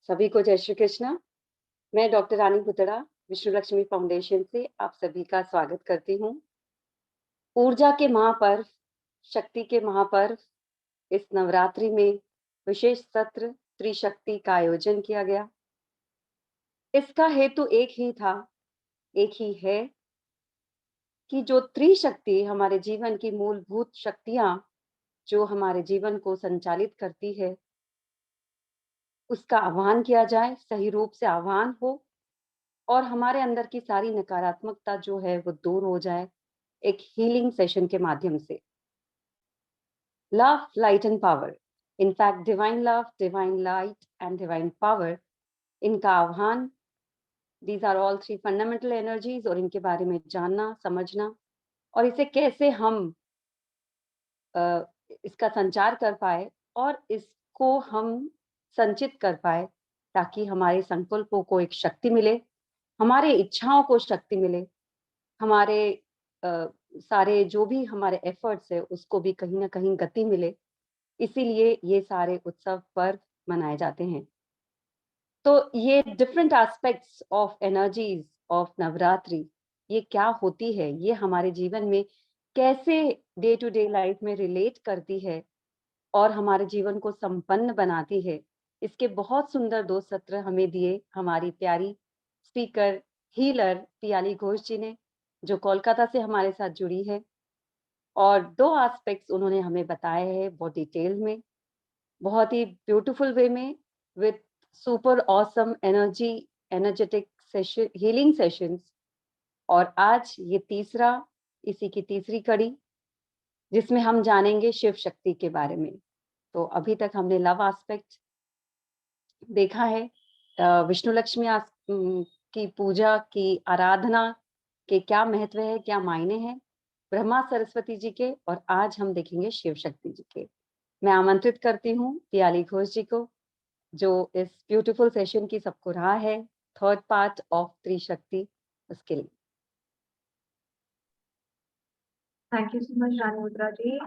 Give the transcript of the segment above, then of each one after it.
सभी को जय श्री कृष्ण। मैं डॉक्टर रानी पुतड़ा विष्णु लक्ष्मी फाउंडेशन से आप सभी का स्वागत करती हूँ। ऊर्जा के महापर्व, शक्ति के महापर्व, इस नवरात्रि में विशेष सत्र त्रिशक्ति का आयोजन किया गया। इसका हेतु एक ही था, एक ही है कि जो त्रिशक्ति हमारे जीवन की मूलभूत शक्तियां जो हमारे जीवन को संचालित करती है, उसका आह्वान किया जाए, सही रूप से आह्वान हो और हमारे अंदर की सारी नकारात्मकता जो है वो दूर हो जाए एक हीलिंग सेशन के माध्यम से। Love, light and power, in fact divine love, divine light and divine power, इनका आह्वान, these are all three fundamental energies, और इनके बारे में जानना, समझना और इसे कैसे हम इसका संचार कर पाए और इसको हम संचित कर पाए ताकि हमारे संकल्पों को एक शक्ति मिले, हमारे इच्छाओं को शक्ति मिले, हमारे सारे जो भी हमारे एफर्ट्स है उसको भी कहीं ना कहीं गति मिले। इसीलिए ये सारे उत्सव पर्व मनाए जाते हैं। तो ये different aspects of energies of Navratri, ये क्या होती है, ये हमारे जीवन में कैसे डे टू डे लाइफ में रिलेट करती है और हमारे जीवन को संपन्न बनाती है, इसके बहुत सुंदर 2 सत्र हमें दिए हमारी प्यारी स्पीकर, हीलर पियाली घोष जी ने, जो कोलकाता से हमारे साथ जुड़ी है। और 2 एस्पेक्ट्स उन्होंने हमें बताए हैं बहुत डिटेल में, बहुत ही ब्यूटीफुल वे में, with super awesome energy, energetic session, healing sessions. और आज ये तीसरा, इसी की तीसरी कड़ी, जिसमें हम जानेंगे शिव शक्ति के बारे में। तो अभी तक हमने लव एस्पेक्ट देखा है, विष्णु लक्ष्मी की पूजा की आराधना के क्या महत्व है, क्या मायने हैं, ब्रह्मा सरस्वती जी के, और आज हम देखेंगे शिव शक्ति जी के। मैं आमंत्रित करती हूँ पियाली घोष जी को, जो इस ब्यूटीफुल सेशन की सबको राह है, थर्ड पार्ट ऑफ त्रिशक्ति, उसके लिए। थैंक यू सो मच रानी मुद्रा जी।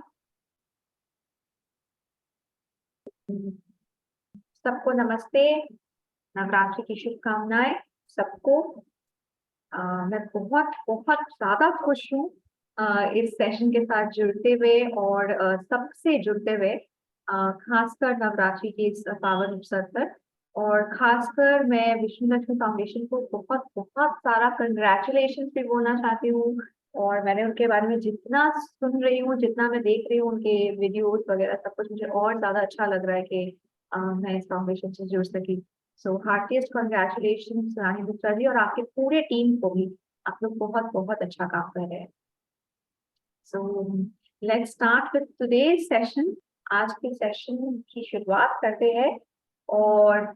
सबको नमस्ते, नवरात्रि की शुभकामनाएं सबको। मैं बहुत बहुत ज्यादा खुश हूँ इस सेशन के साथ जुड़ते हुए और सबसे जुड़ते हुए, खासकर नवरात्रि के इस पावन अवसर पर। और खासकर मैं विष्णु लक्ष्मी फाउंडेशन को बहुत बहुत सारा कंग्रेचुलेशन भी बोलना चाहती हूँ। और मैंने उनके बारे में जितना सुन रही हूँ, जितना मैं देख रही हूँ उनके वीडियोस वगैरह सब कुछ, मुझे और ज्यादा अच्छा लग रहा है कि मैं इस फाउंडेशन से जुड़ सकी। सो हार्टिएस्ट कॉन्ग्रेचुलेशन रानी गुप्ता जी और आपके पूरे टीम को भी। आप लोग बहुत बहुत अच्छा काम कर रहे हैं। So let's start with today's session. आज के सेशन की शुरुआत करते हैं। और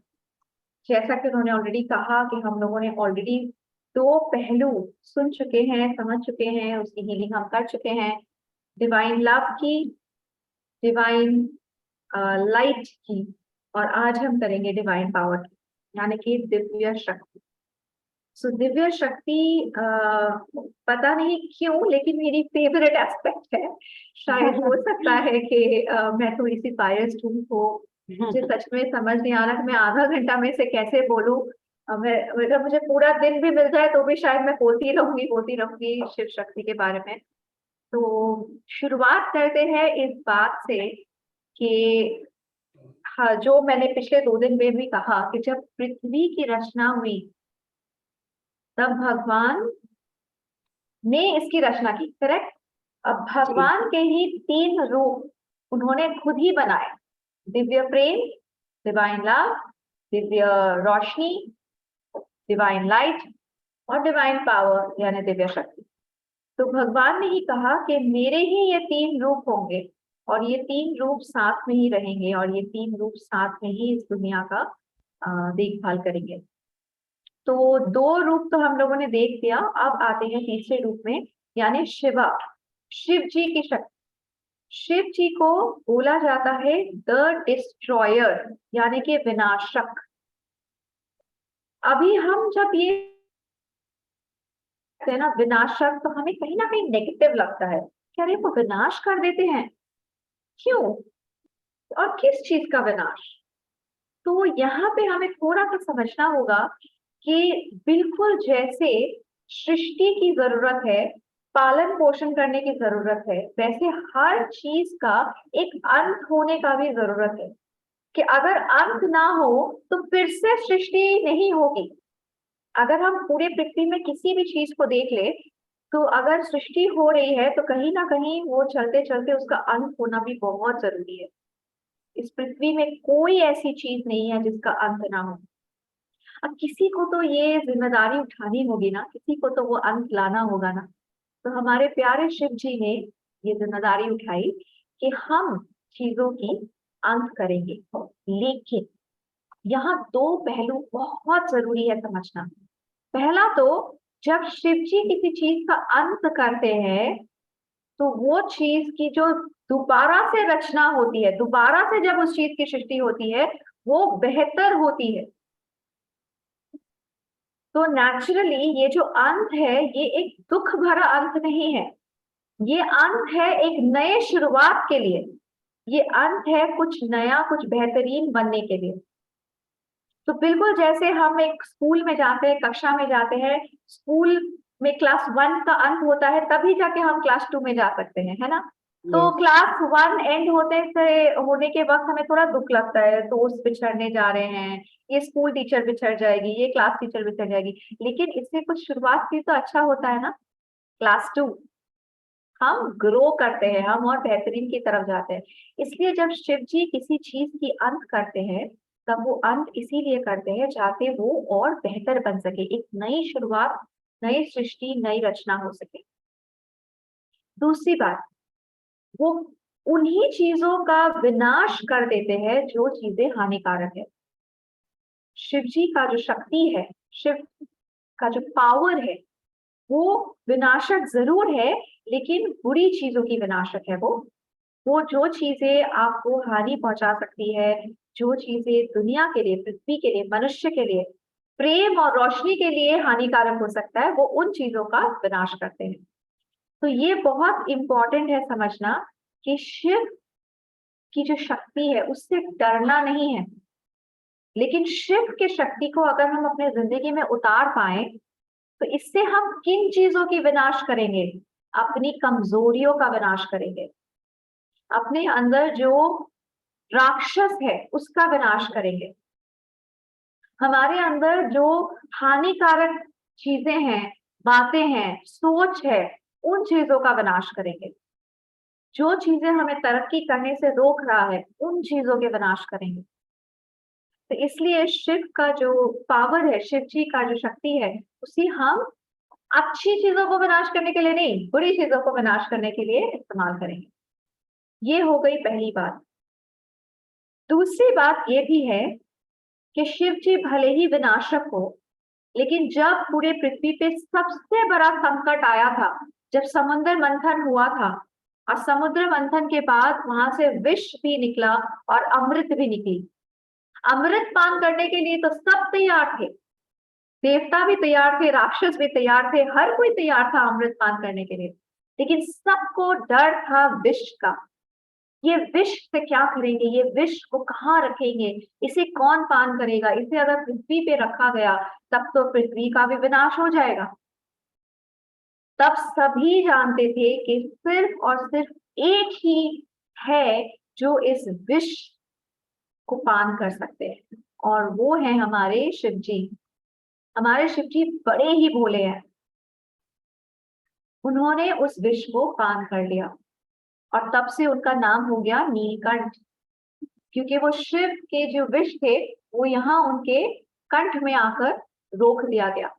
जैसा कि उन्होंने ऑलरेडी कहा कि हम लोगों ने ऑलरेडी 2 पहलू सुन चुके हैं, समझ चुके हैं, उसकी हीलिंग हम कर चुके हैं, डिवाइन लव की, डिवाइन लाइट की, और आज हम करेंगे डिवाइन पावर की, यानी कि दिव्य शक्ति। सो दिव्य शक्ति पता नहीं क्यों लेकिन मेरी फेवरेट एस्पेक्ट है। शायद हो सकता है कि मैं थोड़ी सी बायस्ड हूँ, तो मुझे सच में समझ नहीं आ रहा कि मैं आधा घंटा में से कैसे बोलूं। अगर मुझे पूरा दिन भी मिल जाए तो भी शायद मैं बोलती रहूंगी शिव शक्ति के बारे में। तो शुरुआत करते हैं इस बात से कि हाँ, जो मैंने पिछले 2 दिन में भी कहा कि जब पृथ्वी की रचना हुई तब भगवान ने इसकी रचना की, करेक्ट। अब भगवान के ही 3 रूप उन्होंने खुद ही बनाए, दिव्य प्रेम, डिवाइन लव, दिव्य रोशनी, डिवाइन लाइट, और डिवाइन पावर यानी दिव्य शक्ति। तो भगवान ने ही कहा कि मेरे ही ये 3 रूप होंगे और ये 3 रूप साथ में ही रहेंगे और ये 3 रूप साथ में ही इस दुनिया का देखभाल करेंगे। तो 2 रूप तो हम लोगों ने देख लिया, अब आते हैं तीसरे रूप में, यानी शिवा, शिव जी की शक्ति। शिव जी को बोला जाता है द डिस्ट्रॉयर, यानी कि विनाशक। अभी हम जब ये कहते हैं ना विनाशक, तो हमें कहीं ना कहीं नेगेटिव लगता है, क्या अरे वो विनाश कर देते हैं, क्यों और किस चीज का विनाश? तो यहाँ पे हमें थोड़ा सा समझना होगा कि बिल्कुल जैसे सृष्टि की जरूरत है, पालन पोषण करने की जरूरत है, वैसे हर चीज का एक अंत होने का भी जरूरत है। कि अगर अंत ना हो तो फिर से सृष्टि नहीं होगी। अगर हम पूरे पृथ्वी में किसी भी चीज को देख ले, तो अगर सृष्टि हो रही है तो कहीं ना कहीं वो चलते चलते उसका अंत होना भी बहुत जरूरी है। इस पृथ्वी में कोई ऐसी चीज नहीं है जिसका अंत ना हो। अब किसी को तो ये जिम्मेदारी उठानी होगी ना, किसी को तो वो अंत लाना होगा ना। तो हमारे प्यारे शिव जी ने ये जिम्मेदारी उठाई कि हम चीजों की अंत करेंगे। लेकिन यहाँ दो पहलू बहुत जरूरी है समझना। पहला तो, जब शिव जी किसी चीज का अंत करते हैं तो वो चीज की जो दोबारा से रचना होती है, दोबारा से जब उस चीज की सृष्टि होती है, वो बेहतर होती है। तो नेचुरली ये जो अंत है ये एक दुख भरा अंत नहीं है, ये अंत है एक नए शुरुआत के लिए। ये अंत है कुछ नया, कुछ बेहतरीन बनने के लिए। तो बिल्कुल जैसे हम एक स्कूल में जाते हैं, कक्षा में जाते हैं, स्कूल में क्लास 1 का अंत होता है तभी जाके हम क्लास 2 में जा सकते हैं, है ना। तो यस। क्लास 1 एंड होते से होने के वक्त हमें थोड़ा दुख लगता है, दोस्त बिछड़ने जा रहे हैं, ये स्कूल टीचर बिछड़ जाएगी, ये क्लास टीचर बिछड़ जाएगी। लेकिन इससे कुछ शुरुआत भी तो अच्छा होता है ना। क्लास 2 हम ग्रो करते हैं, हम और बेहतरीन की तरफ जाते हैं। इसलिए जब शिव जी किसी चीज की अंत करते हैं, तब वो अंत इसीलिए करते हैं जाते वो और बेहतर बन सके, एक नई शुरुआत, नई सृष्टि, नई रचना हो सके। दूसरी बात, वो उन्हीं चीजों का विनाश कर देते हैं जो चीजें हानिकारक है। शिव जी का जो शक्ति है, शिव का जो पावर है, वो विनाशक जरूर है, लेकिन बुरी चीजों की विनाशक है वो जो चीजें आपको हानि पहुंचा सकती है, जो चीजें दुनिया के लिए, पृथ्वी के लिए, मनुष्य के लिए, प्रेम और रोशनी के लिए हानिकारक हो सकता है, वो उन चीजों का विनाश करते हैं। तो ये बहुत इंपॉर्टेंट है समझना कि शिव की जो शक्ति है उससे डरना नहीं है। लेकिन शिव के शक्ति को अगर हम अपने जिंदगी में उतार पाए तो इससे हम किन चीजों की विनाश करेंगे? अपनी कमजोरियों का विनाश करेंगे, अपने अंदर जो राक्षस है उसका विनाश करेंगे, हमारे अंदर जो हानिकारक चीजें हैं, बातें हैं, सोच है, उन चीजों का विनाश करेंगे। जो चीजें हमें तरक्की करने से रोक रहा है उन चीजों के विनाश करेंगे। तो इसलिए शिव का जो पावर है, शिव जी का जो शक्ति है, उसी हम अच्छी चीजों को विनाश करने के लिए नहीं, बुरी चीजों को विनाश करने के लिए इस्तेमाल करेंगे। ये हो गई पहली बात। दूसरी बात ये भी है कि शिव जी भले ही विनाशक हो, लेकिन जब पूरे पृथ्वी पे सबसे बड़ा संकट आया था, जब समुद्र मंथन हुआ था, और समुद्र मंथन के बाद वहां से विष भी निकला और अमृत भी निकली। अमृत पान करने के लिए तो सब तैयार थे, देवता भी तैयार थे, राक्षस भी तैयार थे, हर कोई तैयार था अमृत पान करने के लिए। लेकिन सबको डर था विष का। ये विष से क्या करेंगे, ये विष को कहाँ रखेंगे, इसे कौन पान करेगा, इसे अगर पृथ्वी पे रखा गया तब तो पृथ्वी का भी विनाश हो जाएगा। तब सभी जानते थे कि सिर्फ और सिर्फ एक ही है जो इस विष को पान कर सकते हैं, और वो है हमारे शिव जी। हमारे शिव जी बड़े ही भोले हैं, उन्होंने उस विष को पान कर लिया और तब से उनका नाम हो गया नीलकंठ। क्योंकि वो शिव के जो विष थे वो यहाँ उनके कंठ में आकर रोक दिया गया।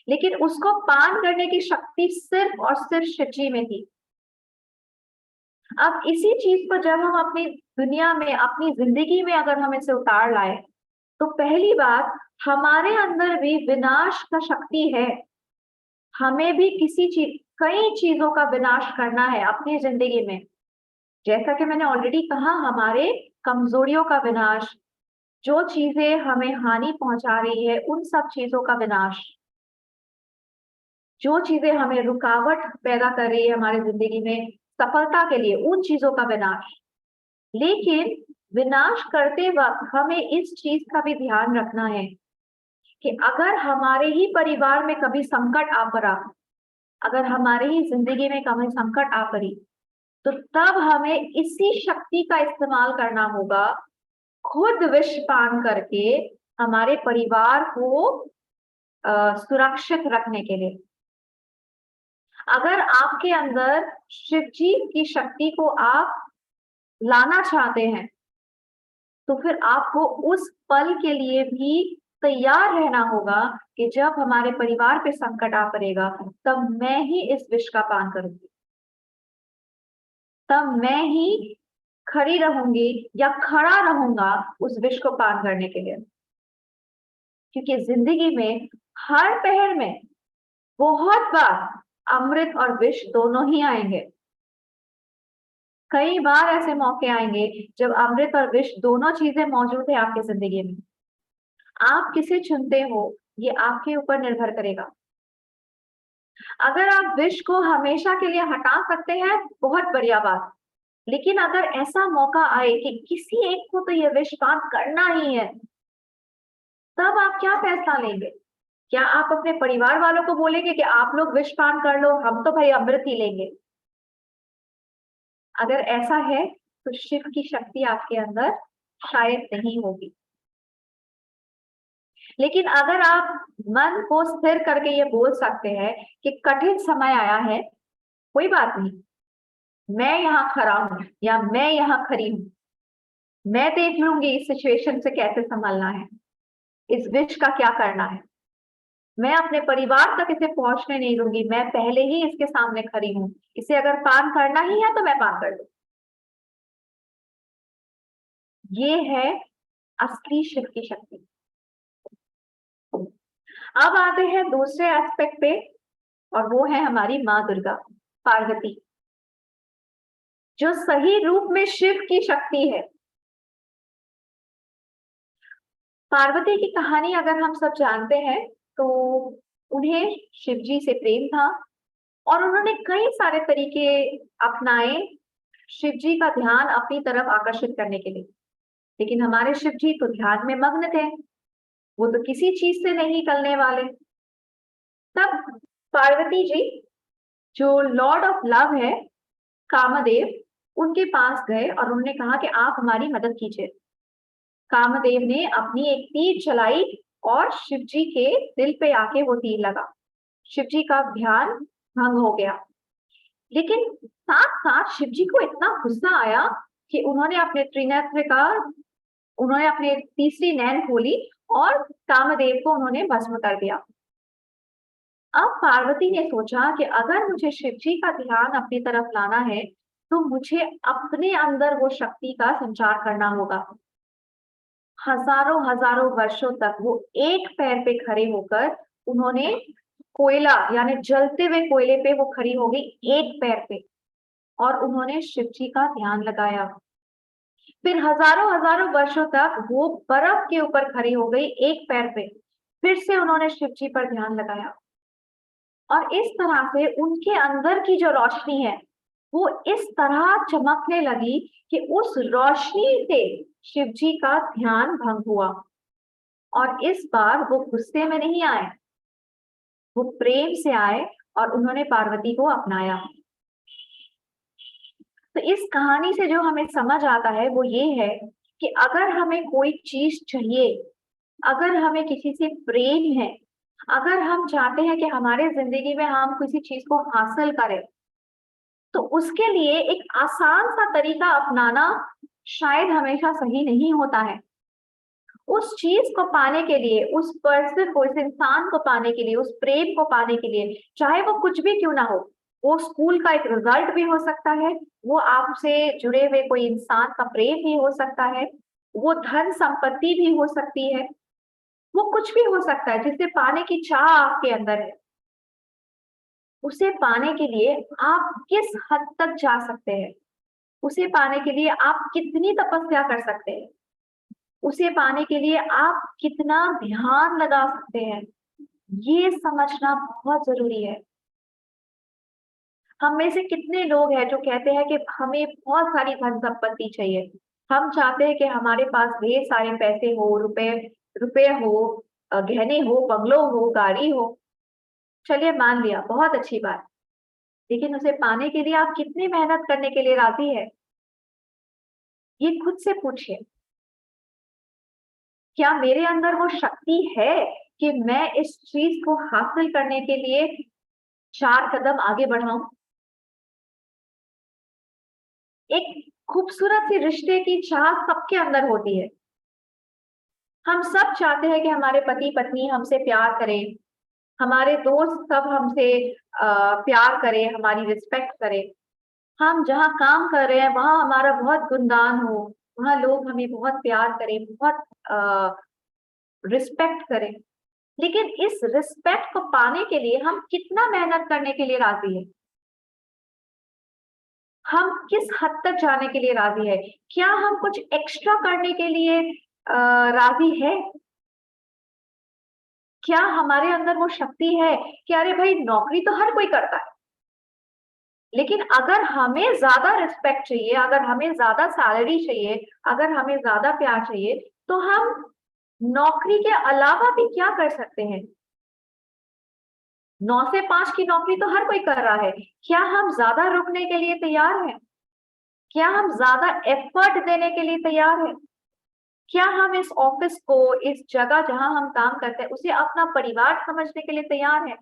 लेकिन उसको पान करने की शक्ति सिर्फ और सिर्फ शिव जी में थी। अब इसी चीज को जब हम अपनी दुनिया में, अपनी जिंदगी में अगर हम इसे उतार लाए, तो पहली बात, हमारे अंदर भी विनाश का शक्ति है। हमें भी कई चीजों का विनाश करना है अपनी जिंदगी में। जैसा कि मैंने ऑलरेडी कहा, हमारे कमजोरियों का विनाश, जो चीजें हमें हानि पहुंचा रही है उन सब चीजों का विनाश, जो चीजें हमें रुकावट पैदा कर रही है हमारी जिंदगी में सफलता के लिए, उन चीजों का विनाश। लेकिन विनाश करते वक्त हमें इस चीज का भी ध्यान रखना है कि अगर हमारे ही परिवार में कभी संकट आ पड़ा, अगर हमारे ही जिंदगी में कभी संकट आ पड़ी, तो तब हमें इसी शक्ति का इस्तेमाल करना होगा, खुद विष पान करके हमारे परिवार को सुरक्षित रखने के लिए। अगर आपके अंदर शिव जी की शक्ति को आप लाना चाहते हैं, तो फिर आपको उस पल के लिए भी तैयार रहना होगा कि जब हमारे परिवार पे संकट आ पड़ेगा, तब मैं ही इस विष का पान करूंगी, तब मैं ही खड़ी रहूंगी या खड़ा रहूंगा उस विष को पान करने के लिए। क्योंकि जिंदगी में हर पहर में बहुत बार अमृत और विष दोनों ही आएंगे। कई बार ऐसे मौके आएंगे जब अमृत और विष दोनों चीजें मौजूद है आपकी जिंदगी में। आप किसे चुनते हो ये आपके ऊपर निर्भर करेगा। अगर आप विष को हमेशा के लिए हटा सकते हैं, बहुत बढ़िया बात। लेकिन अगर ऐसा मौका आए कि किसी एक को तो ये विष पान करना ही है, तब आप क्या फैसला लेंगे? क्या आप अपने परिवार वालों को बोलेंगे कि आप लोग विष पान कर लो, हम तो भाई अमृत ही लेंगे? अगर ऐसा है तो शिव की शक्ति आपके अंदर शायद नहीं होगी। लेकिन अगर आप मन को स्थिर करके ये बोल सकते हैं कि कठिन समय आया है, कोई बात नहीं, मैं यहाँ खड़ा हूं या मैं यहाँ खड़ी हूं, मैं देख लूंगी इस सिचुएशन से कैसे संभलना है, इस विष का क्या करना है, मैं अपने परिवार तक इसे पहुंचने नहीं दूंगी, मैं पहले ही इसके सामने खड़ी हूं, इसे अगर पान करना ही है तो मैं पान कर लूं। ये है असली शिव की शक्ति। अब आते हैं दूसरे एस्पेक्ट पे, और वो है हमारी माँ दुर्गा, पार्वती, जो सही रूप में शिव की शक्ति है। पार्वती की कहानी अगर हम सब जानते हैं तो उन्हें शिव जी से प्रेम था और उन्होंने कई सारे तरीके अपनाए शिव जी का ध्यान अपनी तरफ आकर्षित करने के लिए। लेकिन हमारे शिव जी तो ध्यान में मग्न थे, वो तो किसी चीज से नहीं निकलने वाले। तब पार्वती जी, जो लॉर्ड ऑफ लव है कामदेव, उनके पास गए और उन्होंने कहा कि आप हमारी मदद कीजिए। कामदेव ने अपनी एक तीर चलाई और शिव जी के दिल पे आके वो तीर लगा। शिव जी का ध्यान भंग हो गया। लेकिन साथ साथ शिव जी को इतना गुस्सा आया कि उन्होंने अपने तीसरी नैन खोली और कामदेव को उन्होंने भस्म कर दिया। अब पार्वती ने सोचा कि अगर मुझे शिव जी का ध्यान अपनी तरफ लाना है तो मुझे अपने अंदर वो शक्ति का संचार करना होगा। हजारों हजारों वर्षों तक वो एक पैर पे खड़े होकर उन्होंने कोयला यानी जलते हुए कोयले पे वो खड़ी हो गई एक पैर पे, और उन्होंने शिव जी का ध्यान लगाया। फिर हजारों हजारों वर्षों तक वो बर्फ के ऊपर खड़ी हो गई एक पैर पे, फिर से उन्होंने शिव जी पर ध्यान लगाया और इस तरह से उनके अंदर की जो रोशनी है वो इस तरह चमकने लगी कि उस रोशनी से शिव जी का ध्यान भंग हुआ। और इस बार वो गुस्से में नहीं आए, वो प्रेम से आए और उन्होंने पार्वती को अपनाया। तो इस कहानी से जो हमें समझ आता है वो ये है कि अगर हमें कोई चीज चाहिए, अगर हमें किसी से प्रेम है, अगर हम चाहते हैं कि हमारे जिंदगी में हम किसी चीज को हासिल करें, तो उसके लिए एक आसान सा तरीका अपनाना शायद हमेशा सही नहीं होता है। उस चीज को पाने के लिए, उस पर्सन को, इस इंसान को पाने के लिए, उस प्रेम को पाने के लिए, चाहे वो कुछ भी क्यों ना हो, वो स्कूल का एक रिजल्ट भी हो सकता है, वो आपसे जुड़े हुए कोई इंसान का प्रेम भी हो सकता है, वो धन संपत्ति भी हो सकती है, वो कुछ भी हो सकता है जिसे पाने की चाह आपके अंदर है। उसे पाने के लिए आप किस हद तक जा सकते हैं, उसे पाने के लिए आप कितनी तपस्या कर सकते हैं, उसे पाने के लिए आप कितना ध्यान लगा सकते हैं, ये समझना बहुत जरूरी है। हम में से कितने लोग हैं जो कहते हैं कि हमें बहुत सारी धन संपत्ति चाहिए, हम चाहते हैं कि हमारे पास ढेर सारे पैसे हो, रुपए रुपए हो, गहने हो, बंगलो हो, गाड़ी हो। चलिए मान लिया, बहुत अच्छी बात। लेकिन उसे पाने के लिए आप कितनी मेहनत करने के लिए राजी है? ये खुद से पूछिए। क्या मेरे अंदर वो शक्ति है कि मैं इस चीज को हासिल करने के लिए 4 कदम आगे बढ़ाऊं? एक खूबसूरत सी रिश्ते की चाह सबके अंदर होती है। हम सब चाहते हैं कि हमारे पति पत्नी हमसे प्यार करें, हमारे दोस्त सब हमसे प्यार करें, हमारी रिस्पेक्ट करें। हम जहाँ काम कर रहे हैं वहां हमारा बहुत गुणगान हो, वहां लोग हमें बहुत प्यार करें, बहुत रिस्पेक्ट करें। लेकिन इस रिस्पेक्ट को पाने के लिए हम कितना मेहनत करने के लिए राजी है? हम किस हद तक जाने के लिए राजी है? क्या हम कुछ एक्स्ट्रा करने के लिए राजी है? क्या हमारे अंदर वो शक्ति है कि अरे भाई नौकरी तो हर कोई करता है, लेकिन अगर हमें ज्यादा रिस्पेक्ट चाहिए, अगर हमें ज्यादा सैलरी चाहिए, अगर हमें ज्यादा प्यार चाहिए, तो हम नौकरी के अलावा भी क्या कर सकते हैं? 9 से 5 की नौकरी तो हर कोई कर रहा है। क्या हम ज्यादा रुकने के लिए तैयार हैं? क्या हम ज्यादा एफर्ट देने के लिए तैयार हैं? क्या हम इस ऑफिस को, इस जगह जहां हम काम करते हैं, उसे अपना परिवार समझने के लिए तैयार हैं?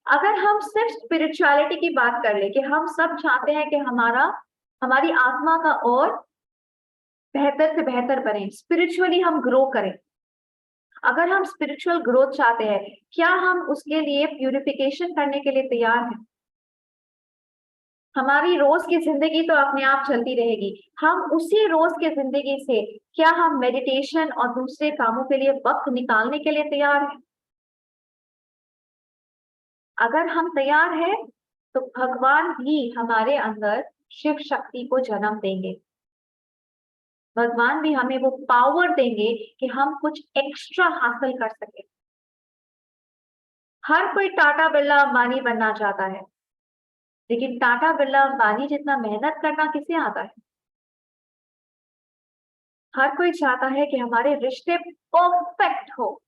अगर हम सिर्फ स्पिरिचुअलिटी की बात कर ले कि हम सब चाहते हैं कि हमारी आत्मा का और बेहतर से बेहतर बने, स्पिरिचुअली हम ग्रो करें। अगर हम स्पिरिचुअल ग्रोथ चाहते हैं, क्या हम उसके लिए प्यूरिफिकेशन करने के लिए तैयार हैं? हमारी रोज की जिंदगी तो अपने आप चलती रहेगी, हम उसी रोज की जिंदगी से क्या हम मेडिटेशन और दूसरे कामों के लिए वक्त निकालने के लिए तैयार हैं? अगर हम तैयार हैं, तो भगवान भी हमारे अंदर शिव शक्ति को जन्म देंगे। भगवान भी हमें वो पावर देंगे कि हम कुछ एक्स्ट्रा हासिल कर सके। हर कोई टाटा बिरला अंबानी बनना चाहता है, लेकिन टाटा बिरला अंबानी जितना मेहनत करना किसे आता है? हर कोई चाहता है कि हमारे रिश्ते परफेक्ट हो,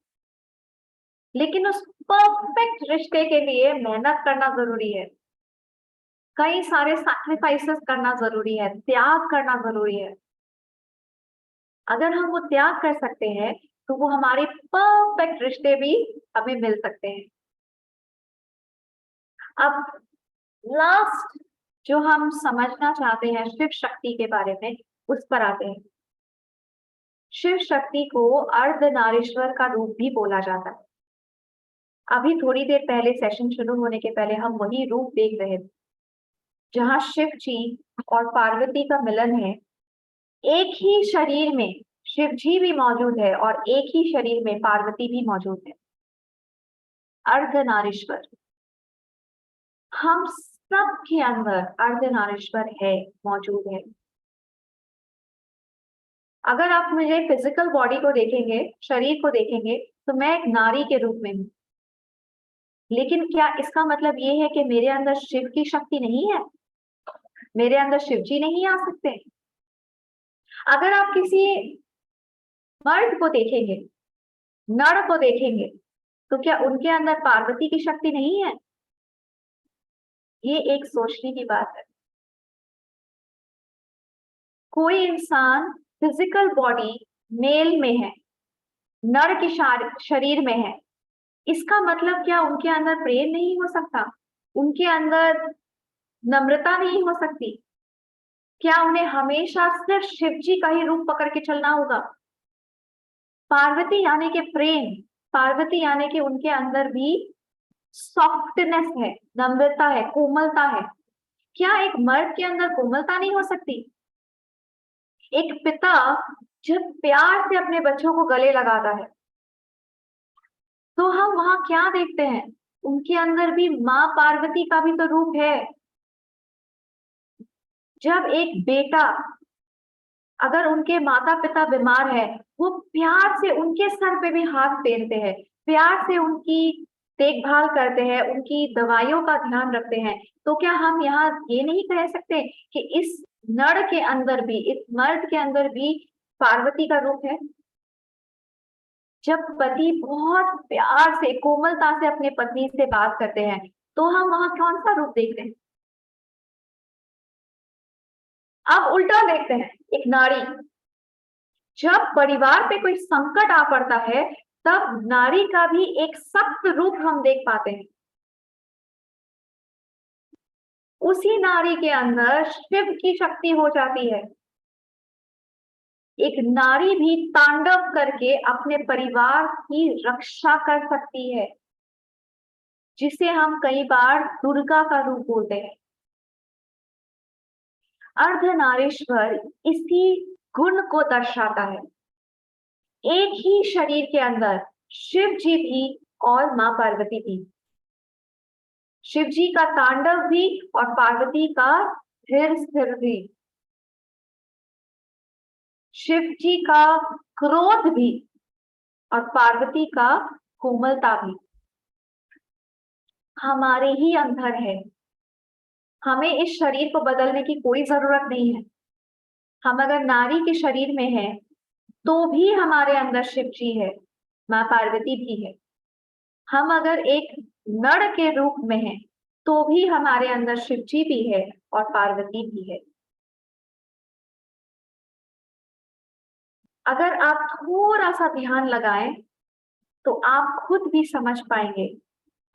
लेकिन उस परफेक्ट रिश्ते के लिए मेहनत करना जरूरी है, कई सारे सैक्रिफाइसेस करना जरूरी है, त्याग करना जरूरी है। अगर हम वो त्याग कर सकते हैं, तो वो हमारे परफेक्ट रिश्ते भी हमें मिल सकते हैं। अब लास्ट जो हम समझना चाहते हैं शिव शक्ति के बारे में, उस पर आते हैं। शिव शक्ति को अर्धनारीश्वर का रूप भी बोला जाता है। अभी थोड़ी देर पहले सेशन शुरू होने के पहले हम वही रूप देख रहे थे, जहां शिव जी और पार्वती का मिलन है। एक ही शरीर में शिव जी भी मौजूद है और एक ही शरीर में पार्वती भी मौजूद है। अर्धनारीश्वर, हम सबके अंदर अर्धनारीश्वर है, मौजूद है। अगर आप मुझे फिजिकल बॉडी को देखेंगे, शरीर को देखेंगे, तो मैं एक नारी के रूप में हूँ। लेकिन क्या इसका मतलब ये है कि मेरे अंदर शिव की शक्ति नहीं है? मेरे अंदर शिव जी नहीं आ सकते? अगर आप किसी मर्द को देखेंगे, नर को देखेंगे, तो क्या उनके अंदर पार्वती की शक्ति नहीं है? ये एक सोचने की बात है। कोई इंसान फिजिकल बॉडी मेल में है, नर के शरीर में है, इसका मतलब क्या उनके अंदर प्रेम नहीं हो सकता? उनके अंदर नम्रता नहीं हो सकती? क्या उन्हें हमेशा सिर्फ शिव जी का ही रूप पकड़ के चलना होगा? पार्वती यानी कि प्रेम, पार्वती यानी कि उनके अंदर भी सॉफ्टनेस है, नम्रता है, कोमलता है। क्या एक मर्द के अंदर कोमलता नहीं हो सकती? एक पिता जब प्यार से अपने बच्चों को गले लगाता है, तो हम वहां क्या देखते हैं? उनके अंदर भी माँ पार्वती का भी तो रूप है। जब एक बेटा, अगर उनके माता पिता बीमार है, वो प्यार से उनके सर पे भी हाथ फेरते हैं, प्यार से उनकी देखभाल करते हैं, उनकी दवाइयों का ध्यान रखते हैं, तो क्या हम यहाँ ये नहीं कह सकते कि इस नर के अंदर भी, इस मर्द के अंदर भी पार्वती का रूप है? जब पति बहुत प्यार से, कोमलता से अपने पत्नी से बात करते हैं, तो हम वहां कौन सा रूप देखते हैं? अब उल्टा देखते हैं, एक नारी, जब परिवार पे कोई संकट आ पड़ता है, तब नारी का भी एक सख्त रूप हम देख पाते हैं। उसी नारी के अंदर शिव की शक्ति हो जाती है। एक नारी भी तांडव करके अपने परिवार की रक्षा कर सकती है, जिसे हम कई बार दुर्गा का रूप बोलते हैं। अर्धनारीश्वर इसी गुण को दर्शाता है। एक ही शरीर के अंदर शिव जी भी और मां पार्वती भी। शिव जी का तांडव भी और पार्वती का धीर स्थिर भी। शिव जी का क्रोध भी और पार्वती का कोमलता भी हमारे ही अंदर है। हमें इस शरीर को बदलने की कोई जरूरत नहीं है। हम अगर नारी के शरीर में हैं, तो भी हमारे अंदर शिव जी है, मां पार्वती भी है। हम अगर एक नर के रूप में हैं, तो भी हमारे अंदर शिव जी भी है और पार्वती भी है। अगर आप थोड़ा सा ध्यान लगाएं, तो आप खुद भी समझ पाएंगे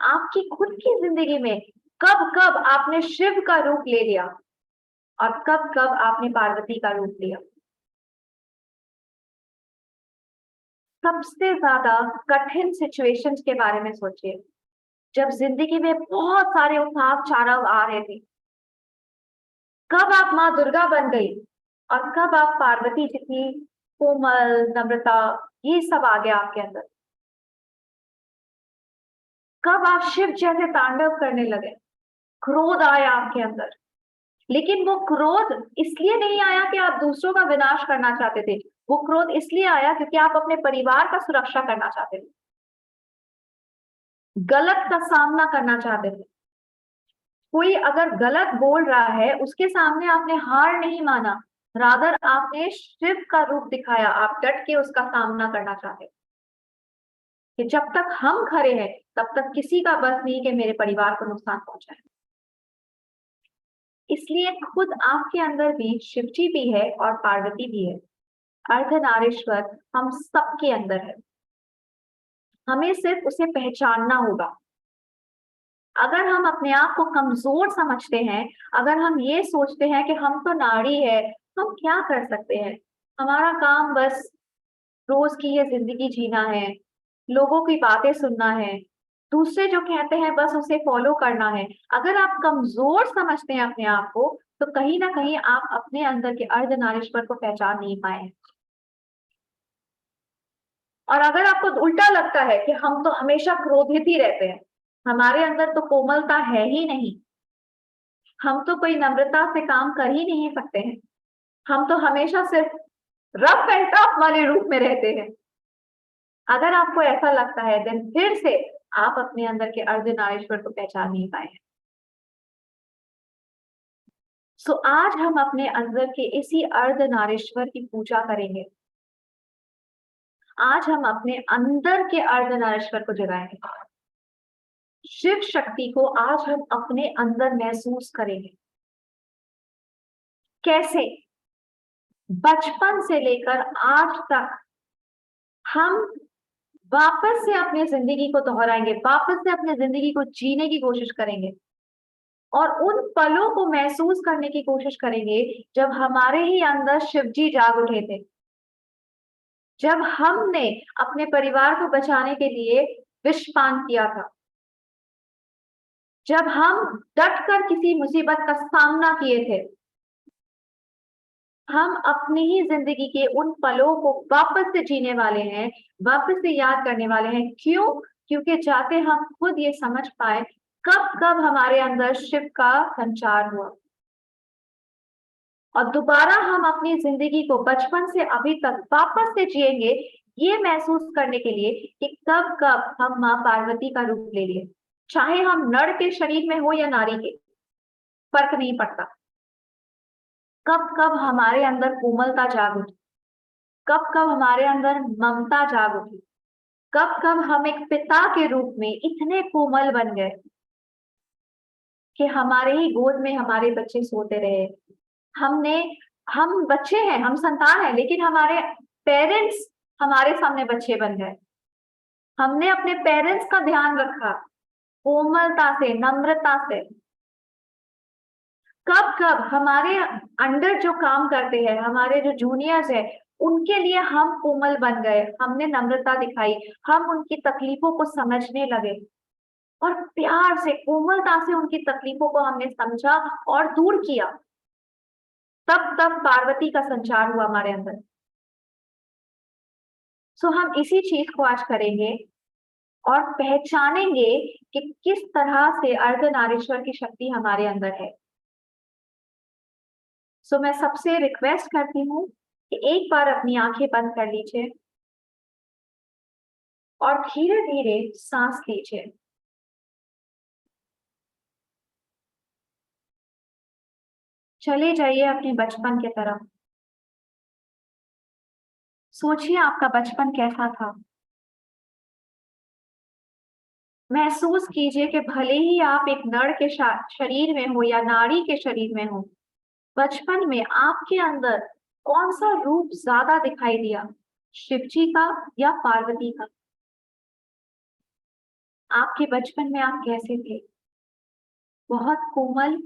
आपकी खुद की जिंदगी में कब कब आपने शिव का रूप ले लिया और कब कब आपने पार्वती का रूप लिया। सबसे ज्यादा कठिन सिचुएशंस के बारे में सोचिए, जब जिंदगी में बहुत सारे उतार चढ़ाव आ रहे थे, कब आप माँ दुर्गा बन गई और कब आप पार्वती जितनी कोमल, नम्रता, ये सब आ गया आपके अंदर। कब आप शिव जैसे तांडव करने लगे, क्रोध आया आपके अंदर। लेकिन वो क्रोध इसलिए नहीं आया कि आप दूसरों का विनाश करना चाहते थे, वो क्रोध इसलिए आया क्योंकि आप अपने परिवार का सुरक्षा करना चाहते थे, गलत का सामना करना चाहते थे। कोई अगर गलत बोल रहा है, उसके सामने आपने हार नहीं माना, रादर आपने शिव का रूप दिखाया, आप डट के उसका सामना करना चाहते कि जब तक हम खड़े हैं, तब तक किसी का बस नहीं कि मेरे परिवार को नुकसान पहुंचाए। इसलिए खुद आपके अंदर भी शिवजी भी है और पार्वती भी है। अर्धनारीश्वर हम सबके अंदर है, हमें सिर्फ उसे पहचानना होगा। अगर हम अपने आप को कमजोर समझते हैं, अगर हम ये सोचते हैं कि हम तो नारी है, हम क्या कर सकते हैं, हमारा काम बस रोज की ये जिंदगी जीना है, लोगों की बातें सुनना है, दूसरे जो कहते हैं बस उसे फॉलो करना है। अगर आप कमजोर समझते हैं अपने आप को, तो कहीं ना कहीं आप अपने अंदर के अर्धनारीश्वर को पहचान नहीं पाए। और अगर आपको उल्टा लगता है कि हम तो हमेशा क्रोधित ही रहते हैं, हमारे अंदर तो कोमलता है ही नहीं, हम तो कोई नम्रता से काम कर ही नहीं सकते हैं, हम तो हमेशा सिर्फ रफ एंड टफ वाले रूप में रहते हैं, अगर आपको ऐसा लगता है, देन फिर से आप अपने अंदर के अर्धनारीश्वर को पहचान नहीं पाए। सो आज हम अपने अंदर के इसी अर्धनारीश्वर की पूजा करेंगे। आज हम अपने अंदर के अर्धनारीश्वर को जगाएंगे। शिव शक्ति को आज हम अपने अंदर महसूस करेंगे। कैसे? बचपन से लेकर आज तक हम वापस से अपनी जिंदगी को दोहराएंगे, वापस से अपनी जिंदगी को जीने की कोशिश करेंगे और उन पलों को महसूस करने की कोशिश करेंगे जब हमारे ही अंदर शिवजी जाग उठे थे, जब हमने अपने परिवार को बचाने के लिए विष पान किया था, जब हम डटकर किसी मुसीबत का सामना किए थे। हम अपनी ही जिंदगी के उन पलों को वापस से जीने वाले हैं, वापस से याद करने वाले हैं। क्यों? क्योंकि चाहते हम खुद ये समझ पाए कब कब हमारे अंदर शिव का संचार हुआ, और दोबारा हम अपनी जिंदगी को बचपन से अभी तक वापस से जिएंगे। ये महसूस करने के लिए कि कब कब हम माँ पार्वती का रूप ले लिए, चाहे हम नर के शरीर में हो या नारी के, फर्क नहीं पड़ता। कब कब हमारे अंदर कोमलता जाग उठी, कब कब हमारे अंदर ममता जाग उठी, कब कब हम एक पिता के रूप में इतने कोमल बन गए कि हमारे ही गोद में हमारे बच्चे सोते रहे। हम बच्चे हैं, हम संतान हैं, लेकिन हमारे पेरेंट्स हमारे सामने बच्चे बन गए। हमने अपने पेरेंट्स का ध्यान रखा कोमलता से, नम्रता से। कब कब हमारे अंडर जो काम करते हैं, हमारे जो जूनियर्स है, उनके लिए हम कोमल बन गए, हमने नम्रता दिखाई, हम उनकी तकलीफों को समझने लगे और प्यार से, कोमलता से उनकी तकलीफों को हमने समझा और दूर किया। तब तब पार्वती का संचार हुआ हमारे अंदर। सो हम इसी चीज को आज करेंगे और पहचानेंगे कि किस तरह से अर्धनारीश्वर की शक्ति हमारे अंदर है। सो मैं सबसे रिक्वेस्ट करती हूँ कि एक बार अपनी आंखें बंद कर लीजिए और धीरे धीरे सांस लीजिए। चले जाइए अपने बचपन की तरफ। सोचिए आपका बचपन कैसा था। महसूस कीजिए कि भले ही आप एक नर के शरीर में हो या नारी के शरीर में हो, बचपन में आपके अंदर कौन सा रूप ज्यादा दिखाई दिया, शिव जी का या पार्वती का? आपके बचपन में आप कैसे थे? बहुत कोमल,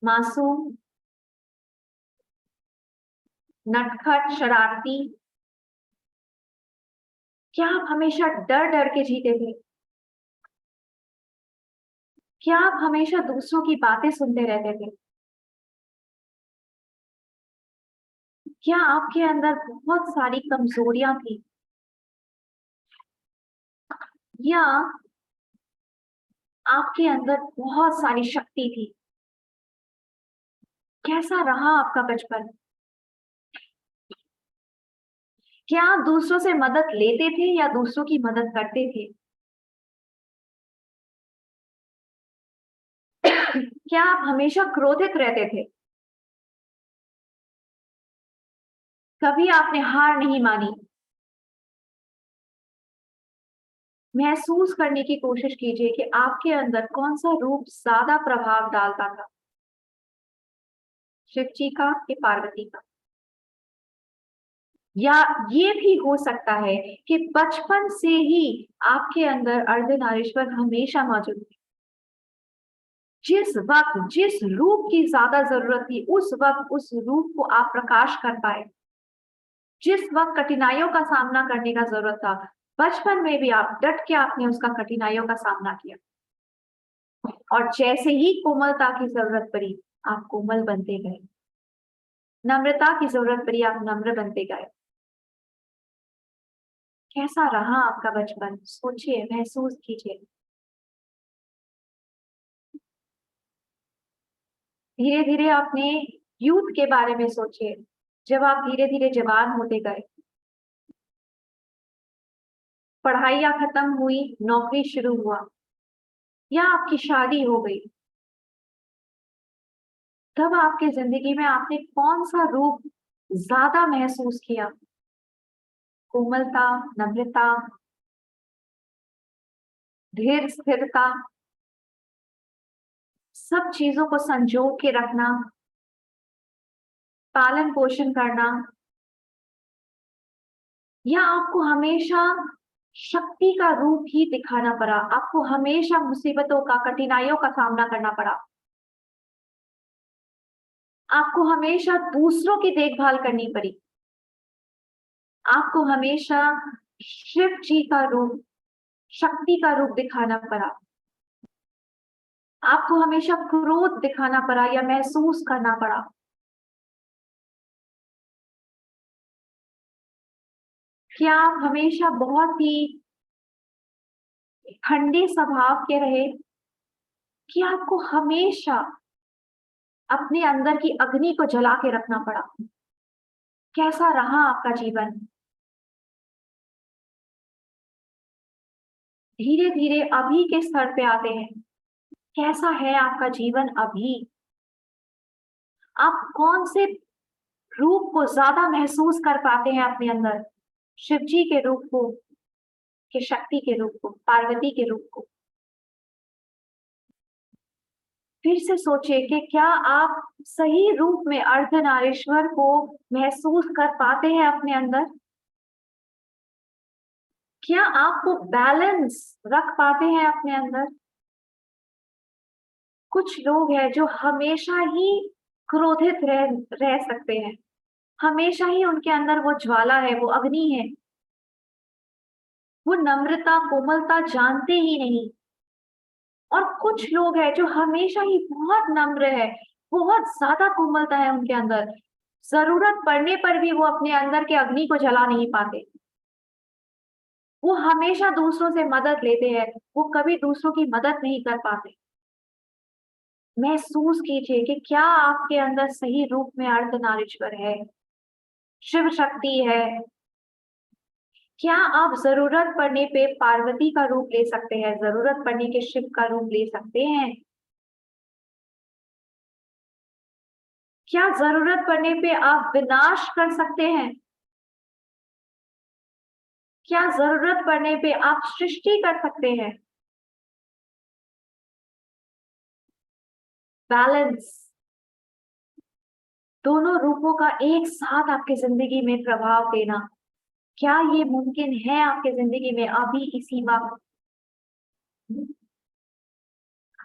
मासूम, नटखट, शरारती? क्या आप हमेशा डर डर के जीते थे? क्या आप हमेशा दूसरों की बातें सुनते रहते थे? क्या आपके अंदर बहुत सारी कमजोरियां थी या आपके अंदर बहुत सारी शक्ति थी? कैसा रहा आपका बचपन? क्या आप दूसरों से मदद लेते थे या दूसरों की मदद करते थे? क्या आप हमेशा क्रोधित रहते थे? कभी आपने हार नहीं मानी? महसूस करने की कोशिश कीजिए कि आपके अंदर कौन सा रूप ज्यादा प्रभाव डालता था, शिव जी का कि पार्वती का? या ये भी हो सकता है कि बचपन से ही आपके अंदर अर्धनारीश्वर हमेशा मौजूद थी। जिस वक्त जिस रूप की ज्यादा जरूरत थी, उस वक्त उस रूप को आप प्रकाश कर पाए। जिस वक्त कठिनाइयों का सामना करने का जरूरत था, बचपन में भी आप डट के आपने उसका कठिनाइयों का सामना किया और जैसे ही कोमलता की जरूरत पड़ी, आप कोमल बनते गए। नम्रता की जरूरत पड़ी, आप नम्र बनते गए। कैसा रहा आपका बचपन? सोचिए, महसूस कीजिए। धीरे धीरे अपने यूथ के बारे में सोचिए, जब आप धीरे धीरे जवान होते गए, पढ़ाइयाँ खत्म हुई, नौकरी शुरू हुआ या आपकी शादी हो गई, तब आपके जिंदगी में आपने कौन सा रूप ज्यादा महसूस किया? कोमलता, नम्रता, धीर स्थिरता, सब चीजों को संजो के रखना, पालन पोषण करना, या आपको हमेशा शक्ति का रूप ही दिखाना पड़ा? आपको हमेशा मुसीबतों का, कठिनाइयों का सामना करना पड़ा? आपको हमेशा दूसरों की देखभाल करनी पड़ी? आपको हमेशा शिव जी का रूप, शक्ति का रूप दिखाना पड़ा? आपको हमेशा क्रोध दिखाना पड़ा या महसूस करना पड़ा? क्या आप हमेशा बहुत ही ठंडे स्वभाव के रहे कि आपको हमेशा अपने अंदर की अग्नि को जला के रखना पड़ा? कैसा रहा आपका जीवन? धीरे धीरे अभी के स्तर पे आते हैं। कैसा है आपका जीवन अभी? आप कौन से रूप को ज्यादा महसूस कर पाते हैं अपने अंदर? शिव जी के रूप को, कि शक्ति के रूप को, पार्वती के रूप को? फिर से सोचिए कि क्या आप सही रूप में अर्धनारीश्वर को महसूस कर पाते हैं अपने अंदर? क्या आप वो बैलेंस रख पाते हैं अपने अंदर? कुछ लोग हैं जो हमेशा ही क्रोधित रह सकते हैं, हमेशा ही उनके अंदर वो ज्वाला है, वो अग्नि है, वो नम्रता कोमलता जानते ही नहीं। और कुछ लोग हैं जो हमेशा ही बहुत नम्र है, बहुत ज्यादा कोमलता है उनके अंदर, जरूरत पड़ने पर भी वो अपने अंदर के अग्नि को जला नहीं पाते। वो हमेशा दूसरों से मदद लेते हैं, वो कभी दूसरों की मदद नहीं कर पाते। महसूस कीजिए कि क्या आपके अंदर सही रूप में अर्धनारीश्वर है, शिव शक्ति है। क्या आप जरूरत पड़ने पे पार्वती का रूप ले सकते हैं, जरूरत पड़ने के शिव का रूप ले सकते हैं? क्या जरूरत पड़ने पे आप विनाश कर सकते हैं? क्या जरूरत पड़ने पे आप सृष्टि कर सकते हैं? बैलेंस, दोनों रूपों का एक साथ आपकी जिंदगी में प्रभाव देना, क्या ये मुमकिन है आपकी जिंदगी में अभी इसी वक्त?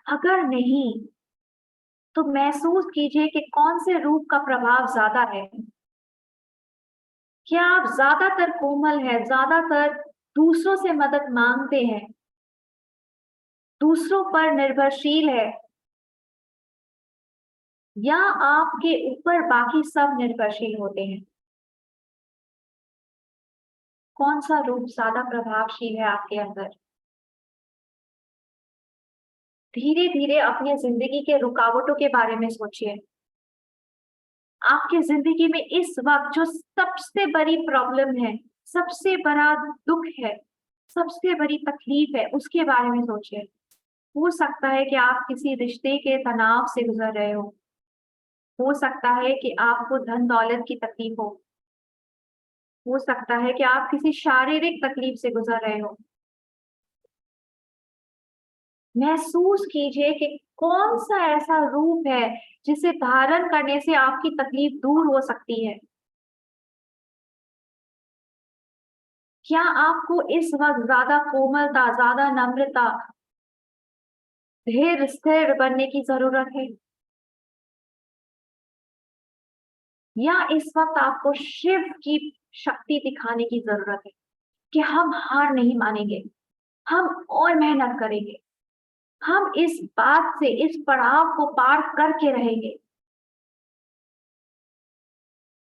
अगर नहीं, तो महसूस कीजिए कि कौन से रूप का प्रभाव ज्यादा है। क्या आप ज्यादातर कोमल है, ज्यादातर दूसरों से मदद मांगते हैं, दूसरों पर निर्भरशील है, या आपके ऊपर बाकी सब निर्भरशील होते हैं? कौन सा रूप ज्यादा प्रभावशील है आपके अंदर? धीरे धीरे अपनी जिंदगी के रुकावटों के बारे में सोचिए। आपकी जिंदगी में इस वक्त जो सबसे बड़ी प्रॉब्लम है, सबसे बड़ा दुख है, सबसे बड़ी तकलीफ है, उसके बारे में सोचिए। हो सकता है कि आप किसी रिश्ते के तनाव से गुजर रहे हो सकता है कि आपको धन दौलत की तकलीफ हो सकता है कि आप किसी शारीरिक तकलीफ से गुजर रहे हो। महसूस कीजिए कि कौन सा ऐसा रूप है जिसे धारण करने से आपकी तकलीफ दूर हो सकती है। क्या आपको इस वक्त ज्यादा कोमलता, ज्यादा नम्रता, धीर स्थिर बनने की जरूरत है, या इस वक्त आपको शिव की शक्ति दिखाने की जरूरत है कि हम हार नहीं मानेंगे, हम और मेहनत करेंगे, हम इस बात से, इस पड़ाव को पार करके रहेंगे?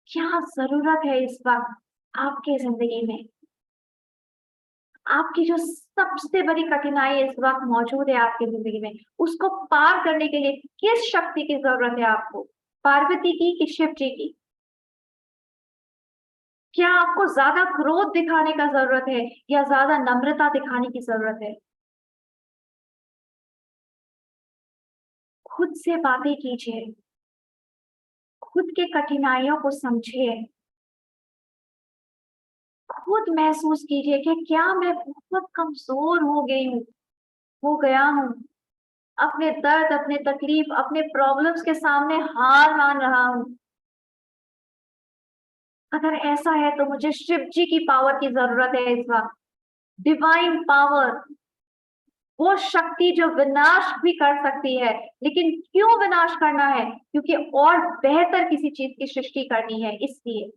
क्या जरूरत है इस वक्त आपके जिंदगी में? आपकी जो सबसे बड़ी कठिनाई इस वक्त मौजूद है आपकी जिंदगी में, उसको पार करने के लिए किस शक्ति की जरूरत है आपको? पार्वती की कि शिव जी की? क्या आपको ज्यादा क्रोध दिखाने का जरूरत है या ज्यादा नम्रता दिखाने की जरूरत है? खुद से बातें कीजिए, खुद के कठिनाइयों को समझिए, खुद महसूस कीजिए कि क्या मैं बहुत कमजोर हो गया हूँ, अपने दर्द, अपने तकलीफ, अपने प्रॉब्लम्स के सामने हार मान रहा हूँ। अगर ऐसा है तो मुझे शिव जी की पावर की जरूरत है इस वक्त, डिवाइन पावर, वो शक्ति जो विनाश भी कर सकती है। लेकिन क्यों विनाश करना है? क्योंकि और बेहतर किसी चीज की सृष्टि करनी है, इसलिए।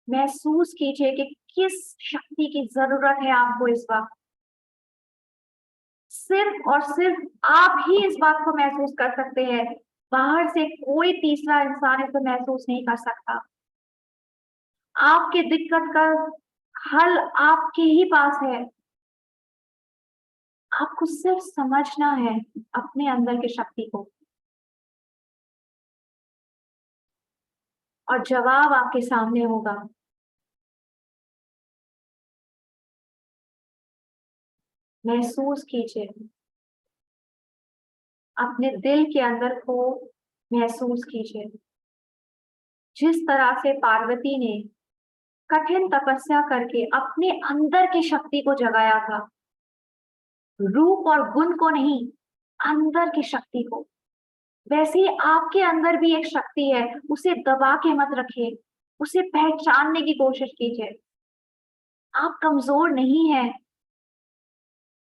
महसूस कीजिए कि किस शक्ति की जरूरत है आपको इस वक्त। सिर्फ और सिर्फ आप ही इस बात को महसूस कर सकते हैं, बाहर से कोई तीसरा इंसान इसे महसूस नहीं कर सकता। आपके दिक्कत का हल आपके ही पास है, आपको सिर्फ समझना है अपने अंदर की शक्ति को, और जवाब आपके सामने होगा। महसूस कीजिए, अपने दिल के अंदर को महसूस कीजिए। जिस तरह से पार्वती ने कठिन तपस्या करके अपने अंदर की शक्ति को जगाया था, रूप और गुण को नहीं, अंदर की शक्ति को, वैसे ही आपके अंदर भी एक शक्ति है, उसे दबा के मत रखिए, उसे पहचानने की कोशिश कीजिए। आप कमजोर नहीं हैं।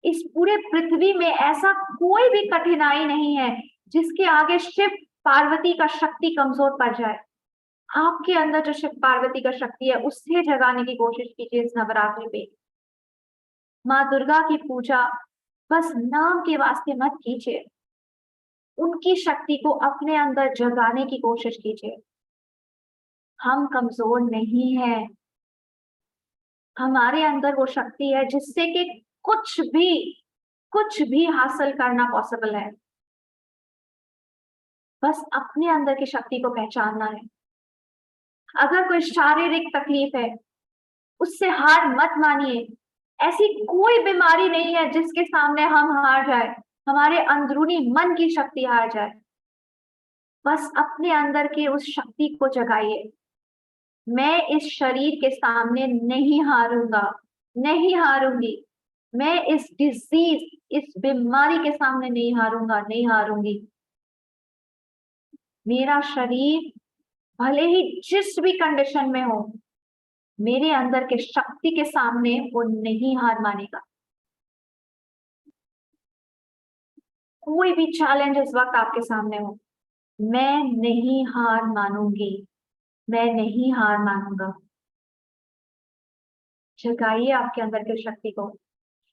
इस पूरे पृथ्वी में ऐसा कोई भी कठिनाई नहीं है जिसके आगे शिव पार्वती का शक्ति कमजोर पड़ जाए। आपके अंदर जो शिव पार्वती का शक्ति है, उससे जगाने की कोशिश कीजिए इस नवरात्रि पे। माँ दुर्गा की पूजा बस नाम के वास्ते मत कीजिए, उनकी शक्ति को अपने अंदर जगाने की कोशिश कीजिए। हम कमजोर नहीं हैं, हमारे अंदर वो शक्ति है जिससे कि कुछ भी हासिल करना पॉसिबल है। बस अपने अंदर की शक्ति को पहचानना है। अगर कोई शारीरिक तकलीफ है, उससे हार मत मानिए। ऐसी कोई बीमारी नहीं है जिसके सामने हम हार जाए, हमारे अंदरूनी मन की शक्ति हार जाए। बस अपने अंदर की उस शक्ति को जगाइए। मैं इस शरीर के सामने नहीं हारूंगा, नहीं हारूंगी। मैं इस डिजीज, इस बीमारी के सामने नहीं हारूंगा, नहीं हारूंगी। मेरा शरीर भले ही जिस भी कंडीशन में हो, मेरे अंदर के शक्ति के सामने वो नहीं हार मानेगा। कोई भी चैलेंज इस वक्त आपके सामने हो, मैं नहीं हार मानूंगी, मैं नहीं हार मानूंगा। जगाइए आपके अंदर की शक्ति को।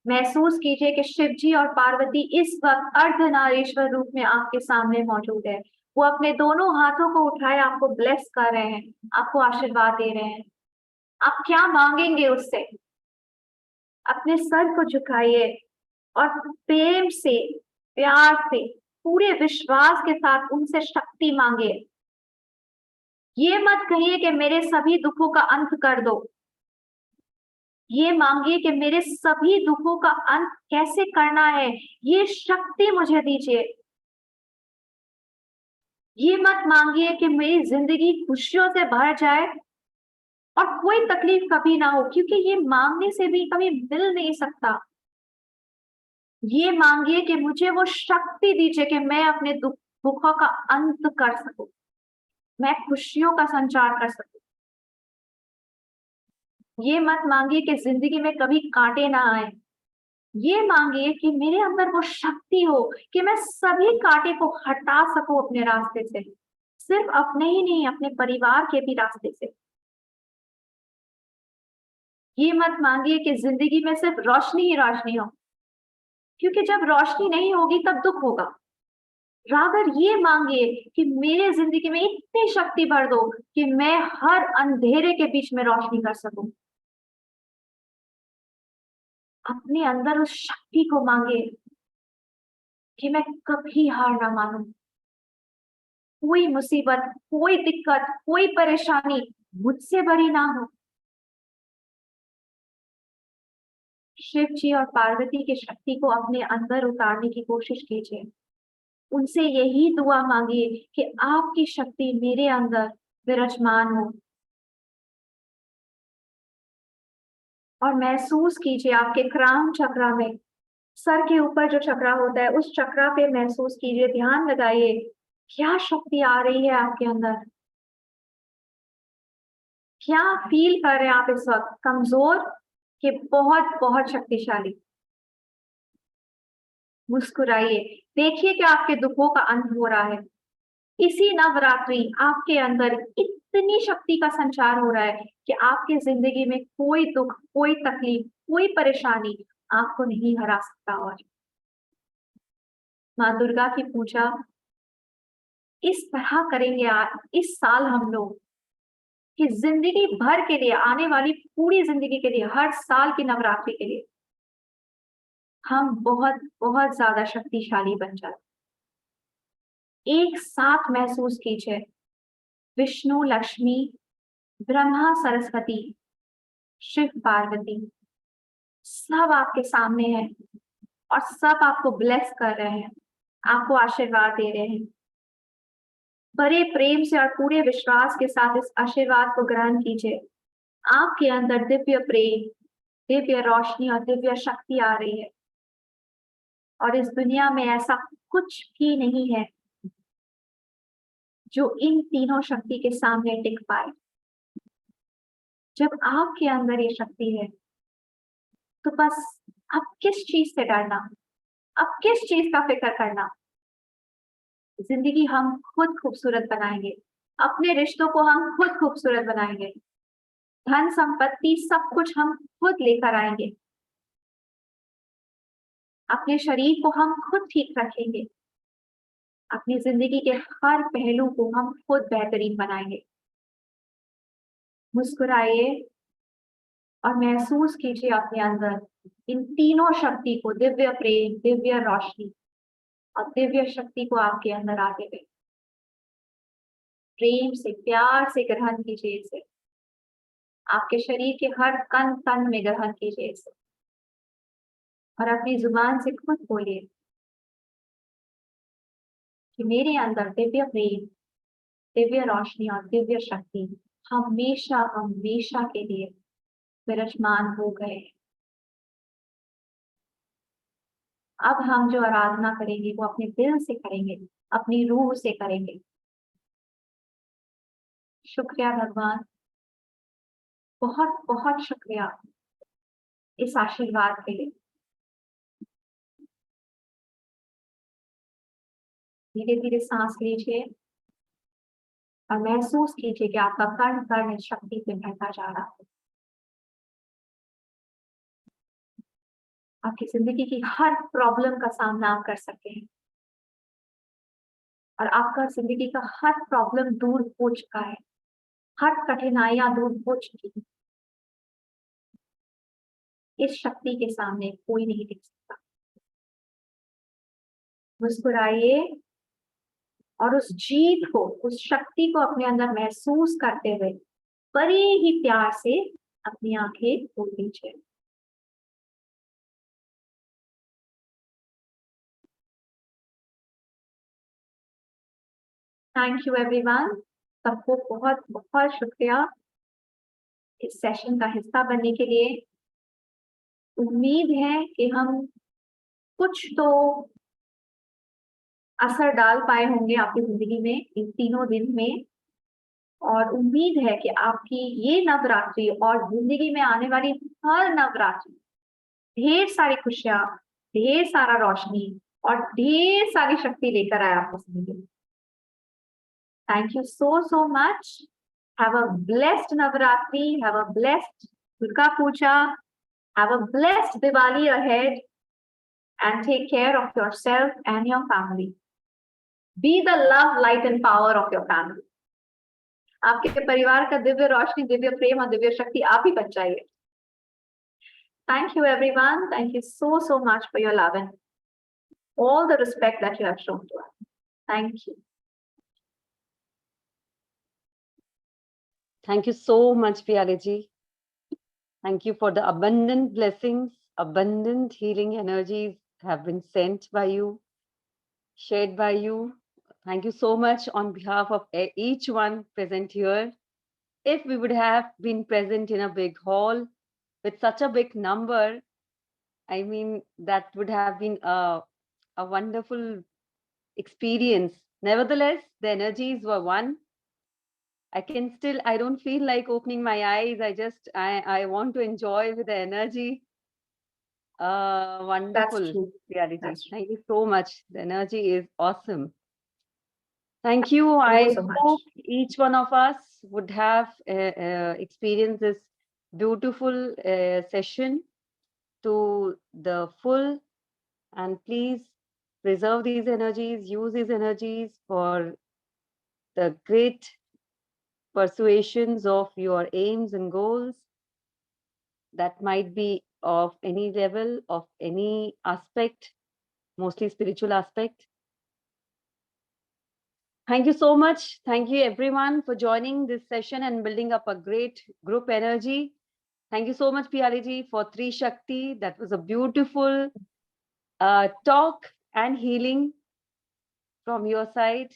महसूस कीजिए कि शिव जी और पार्वती इस वक्त अर्धनारीश्वर रूप में आपके सामने मौजूद है। वो अपने दोनों हाथों को उठाए आपको ब्लेस कर रहे हैं, आपको आशीर्वाद दे रहे हैं। आप क्या मांगेंगे उससे? अपने सर को झुकाइए और प्रेम से, प्यार से, पूरे विश्वास के साथ उनसे शक्ति मांगे। ये मत कहिए कि मेरे सभी दुखों का अंत कर दो। ये मांगिए कि मेरे सभी दुखों का अंत कैसे करना है, ये शक्ति मुझे दीजिए। ये मत मांगिए कि मेरी जिंदगी खुशियों से भर जाए और कोई तकलीफ कभी ना हो, क्योंकि ये मांगने से भी कभी मिल नहीं सकता। ये मांगिए कि मुझे वो शक्ति दीजिए कि मैं अपने दुखों का अंत कर सकूं, मैं खुशियों का संचार कर सकूं। ये मत मांगिए कि जिंदगी में कभी कांटे ना आए। ये मांगिए कि मेरे अंदर वो शक्ति हो कि मैं सभी कांटे को हटा सकूं अपने रास्ते से, सिर्फ अपने ही नहीं, अपने परिवार के भी रास्ते से। ये मत मांगिए कि जिंदगी में सिर्फ रोशनी ही रोशनी हो, क्योंकि जब रोशनी नहीं होगी तब दुख होगा। रादर ये मांगिए कि मेरे जिंदगी में इतनी शक्ति भर दो कि मैं हर अंधेरे के बीच में रोशनी कर सकूं। अपने अंदर उस शक्ति को मांगे कि मैं कभी हार ना मानूं। कोई मुसीबत, कोई दिक्कत, कोई परेशानी मुझसे बड़ी ना हो। शिव जी और पार्वती की शक्ति को अपने अंदर उतारने की कोशिश कीजिए। उनसे यही दुआ मांगिए कि आपकी शक्ति मेरे अंदर विराजमान हो। और महसूस कीजिए आपके क्राउन चक्रा में, सर के ऊपर जो चक्रा होता है, उस चक्रा पे महसूस कीजिए, ध्यान लगाइए, क्या शक्ति आ रही है आपके अंदर। क्या फील कर रहे हैं आप इस वक्त? कमजोर कि बहुत बहुत शक्तिशाली? मुस्कुराइए, देखिए कि आपके दुखों का अंत हो रहा है। इसी नवरात्रि आपके अंदर इतनी शक्ति का संचार हो रहा है कि आपकी जिंदगी में कोई दुख, कोई तकलीफ, कोई परेशानी आपको नहीं हरा सकता। और माँ दुर्गा की पूजा इस तरह करेंगे इस साल हम लोग कि जिंदगी भर के लिए, आने वाली पूरी जिंदगी के लिए, हर साल की नवरात्रि के लिए हम बहुत बहुत ज्यादा शक्तिशाली बन जाए। एक साथ महसूस कीजिए, विष्णु लक्ष्मी, ब्रह्मा सरस्वती, शिव पार्वती सब आपके सामने है। और सब आपको ब्लेस कर रहे हैं, आपको आशीर्वाद दे रहे हैं। बड़े प्रेम से और पूरे विश्वास के साथ इस आशीर्वाद को ग्रहण कीजिए। आपके अंदर दिव्य प्रेम, दिव्य रोशनी और दिव्य शक्ति आ रही है, और इस दुनिया में ऐसा कुछ भी नहीं है जो इन तीनों शक्ति के सामने टिक पाए। जब आपके अंदर ये शक्ति है तो बस अब किस चीज से डरना, अब किस चीज का फिक्र करना। जिंदगी हम खुद खूबसूरत बनाएंगे, अपने रिश्तों को हम खुद खूबसूरत बनाएंगे, धन संपत्ति सब कुछ हम खुद लेकर आएंगे, अपने शरीर को हम खुद ठीक रखेंगे, अपनी जिंदगी के हर पहलू को हम खुद बेहतरीन बनाएंगे। मुस्कुराइए और महसूस कीजिए अपने अंदर इन तीनों शक्ति को, दिव्य प्रेम, दिव्य रोशनी और दिव्य शक्ति को आपके अंदर आते हुए। प्रेम से, प्यार से ग्रहण कीजिए इसे, आपके शरीर के हर कण कण में ग्रहण कीजिए इसे, और अपनी जुबान से खुद बोलिए कि मेरे अंदर दिव्य प्रेम, दिव्य रोशनी और दिव्य शक्ति हमेशा हमेशा के लिए विराजमान हो गए। अब हम जो आराधना करेंगे वो अपने दिल से करेंगे, अपनी रूह से करेंगे। शुक्रिया भगवान, बहुत बहुत शुक्रिया इस आशीर्वाद के लिए। धीरे धीरे सांस लीजिए और महसूस कीजिए कि आपका कण कण इस शक्ति से भरता जा रहा है। आपकी जिंदगी की हर प्रॉब्लम का सामना आप कर सकते हैं, और आपका जिंदगी का हर प्रॉब्लम दूर हो चुका है, हर कठिनाइयां दूर हो चुकी है। इस शक्ति के सामने कोई नहीं टिक सकता। मुस्कुराइए और उस जीत को, उस शक्ति को अपने अंदर महसूस करते हुए बड़े ही प्यार से अपनी आंखें खोल दीजिए। थैंक यू एवरीवन, सबको बहुत बहुत शुक्रिया इस सेशन का हिस्सा बनने के लिए। उम्मीद है कि हम कुछ तो असर डाल पाए होंगे आपकी जिंदगी में इन तीनों दिन में, और उम्मीद है कि आपकी ये नवरात्रि और जिंदगी में आने वाली हर नवरात्रि ढेर सारी खुशियां, ढेर सारा रोशनी और ढेर सारी शक्ति लेकर आए आपको जिंदगी में। Thank you so much. Have a blessed Navratri, have a blessed Durga Puja, have a blessed Diwali ahead, and take care of yourself and your family. Be the love, light and power of your family. आपके परिवार का दिव्य रोशनी, दिव्य प्रेम और दिव्य शक्ति आप ही बन जाइए। Thank you everyone. Thank you so much for your love and all the respect that you have shown to us. Thank you. Thank you so much, Piyaleji. Thank you for the abundant blessings, abundant healing energies have been sent by you, shared by you. Thank you so much on behalf of each one present here. If we would have been present in a big hall with such a big number, I mean, that would have been a wonderful experience. Nevertheless, the energies were one. I don't feel like opening my eyes. I want to enjoy with the energy. Wonderful. That's true. Reality. That's true. Thank you so much. The energy is awesome. Thank you. Thank you I so much. hope each one of us would have experienced this beautiful session to the full, and please preserve these energies, use these energies for the great persuasions of your aims and goals that might be of any level, of any aspect, mostly spiritual aspect. Thank you so much. Thank you everyone for joining this session and building up a great group energy. Thank you so much, Piyaleji, for Tri Shakti. That was a beautiful talk and healing from your side.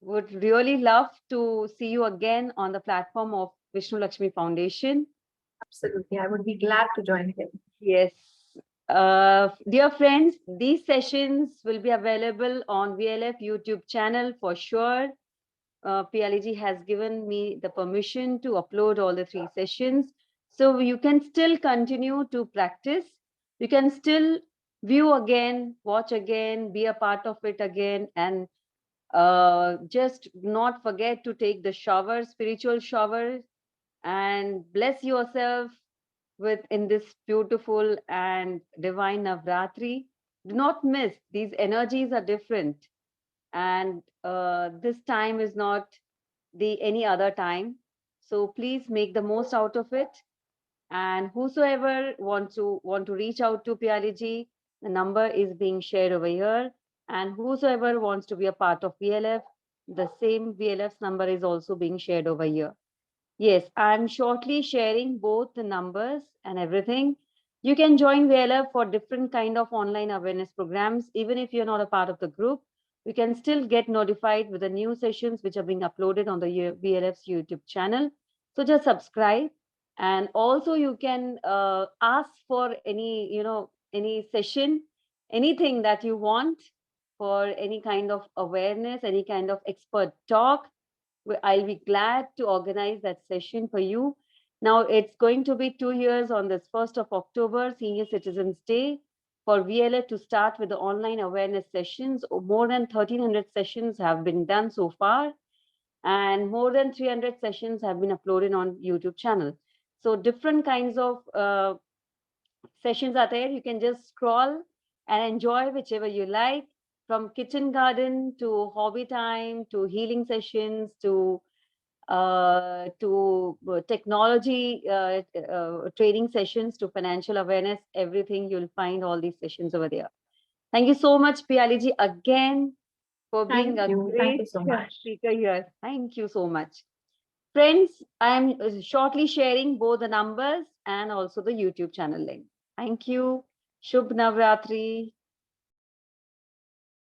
Would really love to see you again on the platform of Vishnu Lakshmi Foundation. Absolutely, I would be glad to join him. Yes. Dear friends, these sessions will be available on VLF YouTube channel for sure. PLG has given me the permission to upload all the 3 sessions. So you can still continue to practice. You can still view again, watch again, be a part of it again, and just not forget to take the shower, spiritual shower, and bless yourself with in this beautiful and divine Navratri. Do not miss, these energies are different, and this time is not the any other time. So please make the most out of it. And whosoever want to reach out to Pyariji, the number is being shared over here. And whosoever wants to be a part of VLF, the same VLF's number is also being shared over here. Yes, I'm shortly sharing both the numbers and everything. You can join VLF for different kind of online awareness programs. Even if you're not a part of the group, you can still get notified with the new sessions which are being uploaded on the VLF's YouTube channel. So just subscribe. And also you can ask for any, any session, anything that you want for any kind of awareness, any kind of expert talk. I'll be glad to organize that session for you. Now it's going to be 2 years on this 1st of October, Senior Citizens Day, for VLF to start with the online awareness sessions. More than 1,300 sessions have been done so far, and more than 300 sessions have been uploaded on YouTube channel. So different kinds of sessions are there. You can just scroll and enjoy whichever you like, from kitchen garden to hobby time to healing sessions to technology training sessions to financial awareness, everything. You'll find all these sessions over there. Thank you so much, Pialiji, again for being a great speaker here. Thank you so much. Friends, I am shortly sharing both the numbers and also the YouTube channel link. Thank you. Shubh Navratri.